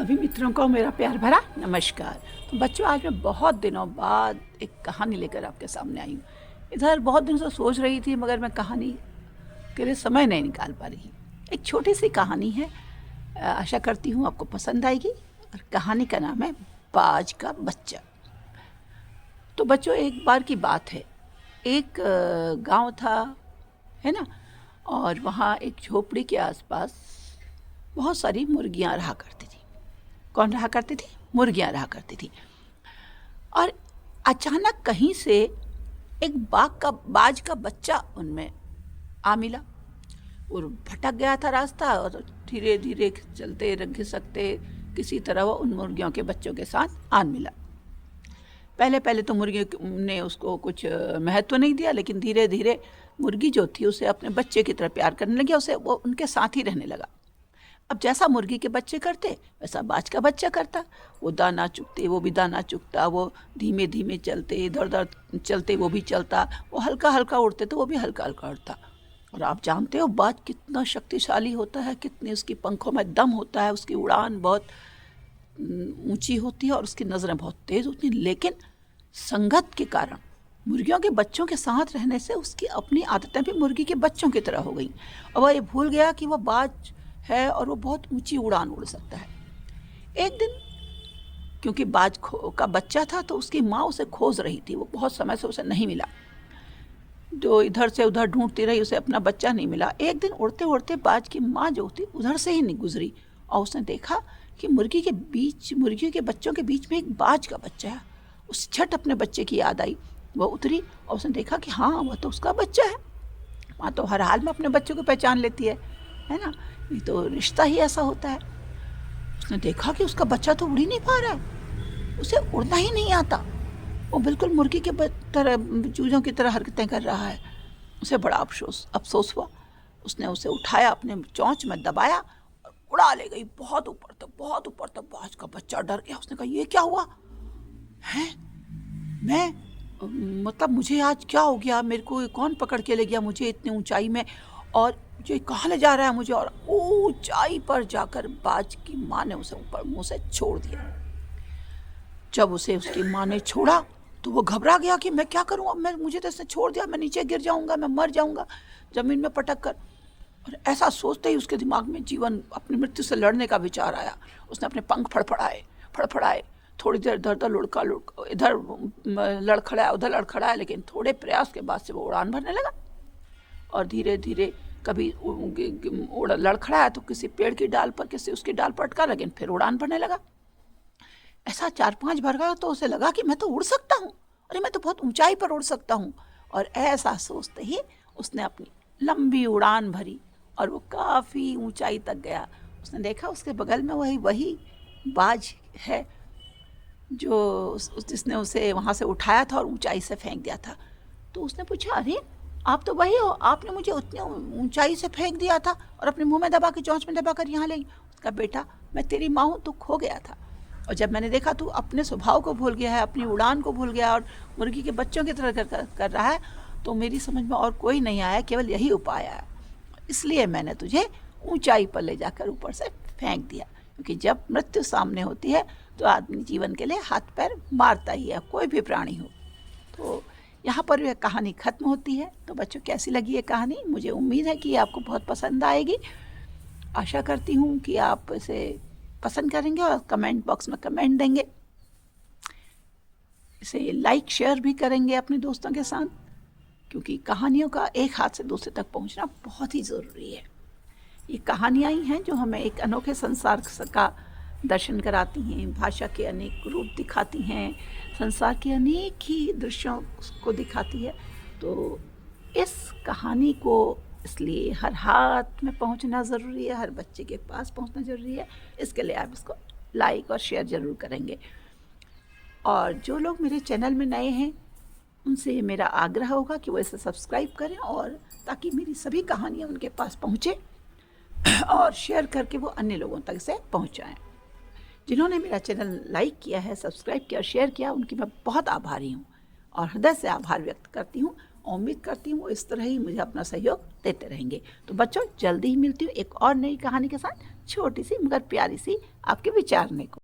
सभी मित्रों को मेरा प्यार भरा नमस्कार। तो बच्चों, आज मैं बहुत दिनों बाद एक कहानी लेकर आपके सामने आई हूँ। इधर बहुत दिनों से सोच रही थी मगर मैं कहानी के लिए समय नहीं निकाल पा रही। एक छोटी सी कहानी है, आशा करती हूँ आपको पसंद आएगी। और कहानी का नाम है बाज का बच्चा। तो बच्चों, एक बार की बात है, एक गांव था, है ना, और वहाँ एक झोपड़ी के आसपास बहुत सारी मुर्गियाँ रहा करती थी। कौन रहा करती थी? मुर्गियाँ रहा करती थी। और अचानक कहीं से एक बाज का बच्चा उनमें आ मिला। और भटक गया था रास्ता, और धीरे धीरे चलते घिसकते किसी तरह वो उन मुर्गियों के बच्चों के साथ आ मिला। पहले पहले तो मुर्गी ने उसको कुछ महत्व नहीं दिया, लेकिन धीरे धीरे मुर्गी जो थी उसे अपने बच्चे की तरह प्यार करने लगी। उसे वो उनके साथ ही रहने लगा। अब जैसा मुर्गी के बच्चे करते वैसा बाज का बच्चा करता। वो दाना चुगते, वो भी दाना चुगता। वो धीमे धीमे चलते, इधर उधर चलते, वो भी चलता। वो हल्का हल्का उड़ते तो वो भी हल्का हल्का उड़ता। और आप जानते हो बाज कितना शक्तिशाली होता है, कितने उसकी पंखों में दम होता है। उसकी उड़ान बहुत ऊंची होती है और उसकी नज़रें बहुत तेज़ होती हैं। लेकिन संगत के कारण, मुर्गियों के बच्चों के साथ रहने से उसकी अपनी आदतें भी मुर्गी के बच्चों की तरह हो गई। और वह ये भूल गया कि वह बाज है और वो बहुत ऊंची उड़ान उड़ सकता है। एक दिन, क्योंकि बाज का बच्चा था, तो उसकी माँ उसे खोज रही थी। वो बहुत समय से उसे नहीं मिला, जो इधर से उधर ढूंढती रही, उसे अपना बच्चा नहीं मिला। एक दिन उड़ते उड़ते बाज की माँ जो थी उधर से ही नहीं गुजरी, और उसने देखा कि मुर्गियों के बच्चों के बीच में एक बाज का बच्चा है। उस झट अपने बच्चे की याद आई। वह उतरी और उसने देखा कि हाँ, वह तो उसका बच्चा है। माँ तो हर हाल में अपने बच्चों को पहचान लेती है ना। ये तो रिश्ता ही ऐसा होता है। उसने देखा कि उसका बच्चा तो उड़ ही नहीं पा रहा है, उसे उड़ना ही नहीं आता। वो बिल्कुल मुर्गी के तरह, चूजों की तरह हरकतें कर रहा है। उसे बड़ा अफसोस हुआ। उसने उसे उठाया, अपने चोंच में दबाया और उड़ा ले गई बहुत ऊपर तक, बहुत ऊपर तक। बाज का बच्चा डर गया। उसने कहा, ये क्या हुआ है? मतलब मुझे आज क्या हो गया? मेरे को कौन पकड़ के ले गया मुझे इतनी ऊंचाई में, और ये कहाँ ले जा रहा है मुझे? और ऊंचाई पर जाकर बाज की माँ ने उसे ऊपर मुंह से छोड़ दिया। जब उसे उसकी माँ ने छोड़ा तो वो घबरा गया कि मैं क्या करूँ अब। मुझे तो इसने छोड़ दिया, मैं नीचे गिर जाऊंगा, मैं मर जाऊंगा जमीन में पटक कर। और ऐसा सोचते ही उसके दिमाग में अपनी मृत्यु से लड़ने का विचार आया। उसने अपने पंख फड़फड़ाए। थोड़ी देर इधर लड़खड़ाया, उधर लड़खड़ाया, लेकिन थोड़े प्रयास के बाद से वो उड़ान भरने लगा। और धीरे धीरे कभी लड़खड़ाया तो किसी पेड़ की डाल पर, किसी उसकी डाल पर अटका, लेकिन फिर उड़ान भरने लगा। ऐसा 4-5 बार गया तो उसे लगा कि मैं तो उड़ सकता हूँ, अरे मैं तो बहुत ऊंचाई पर उड़ सकता हूँ। और ऐसा सोचते ही उसने अपनी लंबी उड़ान भरी और वो काफ़ी ऊंचाई तक गया। उसने देखा उसके बगल में वही बाज है जो जिसने उसे वहाँ से उठाया था और ऊंचाई से फेंक दिया था। तो उसने पूछा, अरे आप तो वही हो, आपने मुझे उतनी ऊंचाई से फेंक दिया था और अपने मुंह में दबा के, चोंच में दबा कर यहाँ ले। उसका, बेटा मैं तेरी माँ हूँ, तो खो गया था। और जब मैंने देखा तू अपने स्वभाव को भूल गया है, अपनी उड़ान को भूल गया और मुर्गी के बच्चों की तरह कर रहा है, तो मेरी समझ में और कोई नहीं आया, केवल यही उपाय आया। इसलिए मैंने तुझे ऊंचाई पर ले जाकर ऊपर से फेंक दिया। क्योंकि जब मृत्यु सामने होती है तो आदमी जीवन के लिए हाथ पैर मारता ही है, कोई भी प्राणी हो। तो यहाँ पर यह कहानी ख़त्म होती है। तो बच्चों, कैसी लगी ये कहानी? मुझे उम्मीद है कि आपको बहुत पसंद आएगी। आशा करती हूँ कि आप इसे पसंद करेंगे और कमेंट बॉक्स में कमेंट देंगे। इसे लाइक शेयर भी करेंगे अपने दोस्तों के साथ, क्योंकि कहानियों का एक हाथ से दूसरे तक पहुँचना बहुत ही ज़रूरी है। ये कहानियाँ ही हैं जो हमें एक अनोखे संसार का दर्शन कराती हैं, भाषा के अनेक रूप दिखाती हैं, संसार के अनेक ही दृश्यों को दिखाती है। तो इस कहानी को इसलिए हर हाथ में पहुंचना ज़रूरी है, हर बच्चे के पास पहुंचना ज़रूरी है। इसके लिए आप इसको लाइक और शेयर ज़रूर करेंगे। और जो लोग मेरे चैनल में नए हैं, उनसे मेरा आग्रह होगा कि वो इसे सब्सक्राइब करें, और ताकि मेरी सभी कहानियाँ उनके पास पहुँचे और शेयर करके वो अन्य लोगों तक से पहुँचाएँ। जिन्होंने मेरा चैनल लाइक किया है, सब्सक्राइब किया और शेयर किया, उनकी मैं बहुत आभारी हूँ और हृदय से आभार व्यक्त करती हूँ। उम्मीद करती हूँ वो इस तरह ही मुझे अपना सहयोग देते रहेंगे। तो बच्चों, जल्दी ही मिलती हूँ एक और नई कहानी के साथ। छोटी सी मगर प्यारी सी आपके विचारने को।